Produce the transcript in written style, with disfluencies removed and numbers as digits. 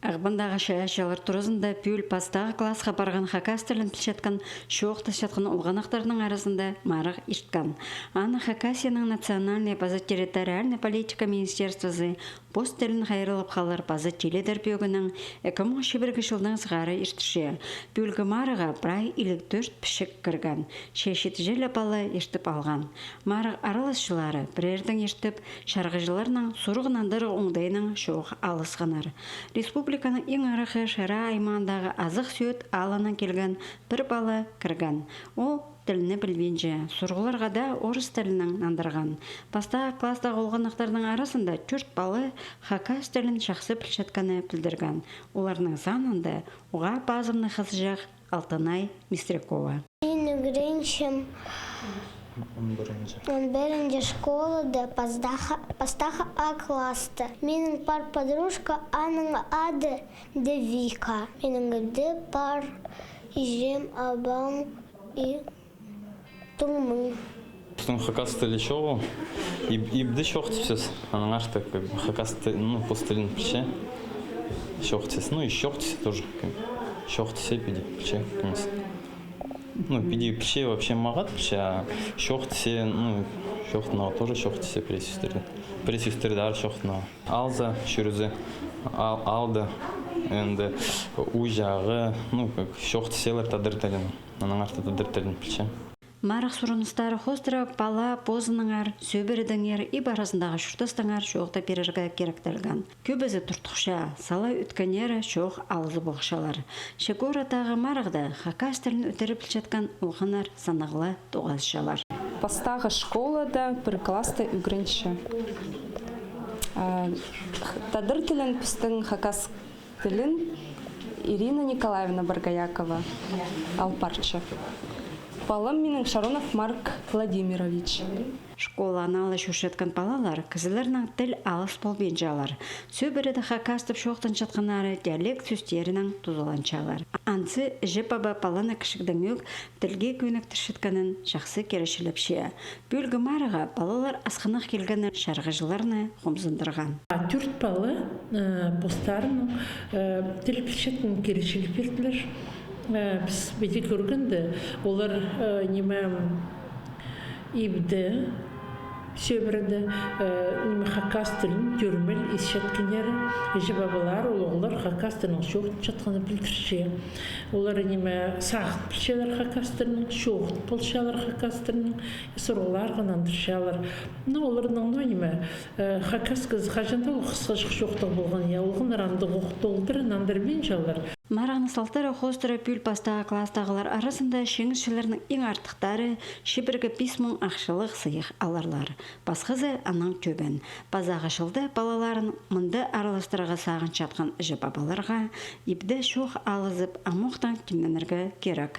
Ағбандағы шаяшалар тұрызында пүл пастағы классқа барған хакас тілін пішеткен шоқты шатқан ұлғанақтарының арасында марық иштқан. Анна Хакасияның национальный база территориальной политика министерствосы пост тілін қайрылып қалар база теледер бөгінің 2011 жылдың сығары иштіше. Пүлгі марыға брай илік 4 пішік кірген. Шешет желі балы ештіп алған. Марық араласшылары бірердің ештіп шарғыжыларының сұрғынандыры оңдайының шоқ алысқанар. Республиканың ең арақы шара аймағындағы азық сөйт алынан келген бір бала кірген. Ол тіліні білбенже, сұрғыларға да орыс тілінің нандырған. Баста кластағы олғанақтардың арасында 4 балы хакас тілін жақсы білшеткені білдірген. Оларының занында оға базымны қызжақ Алтынай Мистрякова. Мен үгіреншім 11 школада пастаха А класты. Менің пар подружка аның ады Девика. Менің үді пар ижем абам и тумың. Потом хакас тілі шоу, ибді шоқтысыз. Аның ашты хакас тілі, постілін пілше. Шоқтысыз, и шоқтысы тоже. Шоқтысы пиди пілше, конечно. Пиди пілше вообще мағат пілше, а шоқтысы, шоқтынау тоже шоқтысы пресюстерді. Пресюстерді ар шоқтынау. Алза, шүрізі, алды, енді ұйжағы, шоқтысылар тадыр тілін. Аның арты тадыр тілін пілше. Марық сұрыныстары хостыры бала позыныңар, сөбірідіңер, ибарасындағы шүртістіңар шоқта перергі керектілген. Көбізі тұртықша, сала өткенері шоқ алызы болғышалар. Шекоратағы марықты хакас тілін өтіріп білшеткен ұлғанар санағылы тоғазшалар. Пастағы школада бір класты үгірінші. Тадыр тілін пістің хакас тілін Ирина Николаевна Баргаякова, Алпарча. Балам менің Шаронов Марк Владимирович. Школа аналы шүршеткен балалар кізілерінің тіл алыс болбен жалар. Сөбіреді хакастып шоқтын жатқанары диалект сөстерінің тұзыланчалар. Ансы жепаба паланы кішікдің өк тілге көнік түршеткенін жақсы керешіліп ше. Бөлгі марыға балалар асқынық келгені шарғыжыларыны ғомзындырған. Түрт балы постарының тіл пішетін керешіліп берділер. Біз беде көргенді, олар неме ибді, сөбірді, неме хакас тілін түрмел ешеткенері, ежі бабалар, олар хакас тілін шоғын жатқаны білдірше. Олар неме сағыт білшелер хакас тілін, шоғын болшалар хакас тілін, сұрғылар ғанандыршалар. Олардың неме хакас кіз қажанда ол қысқа шоқтық болған, олғын ранды қоқты олдыр, нандыр бен жалар. Марағны салтары хостыры пүл пастағы кластағылар арасында шеңізшілерінің ең артықтары шебіргі 5 мың ақшылық сыйық аларлар. Басқызы аның төбін. Базағы жылды балаларын мұнды араластыраға сағын жатқан жы бабаларға ибді шоқ алызып амуқтан кемненіргі керек.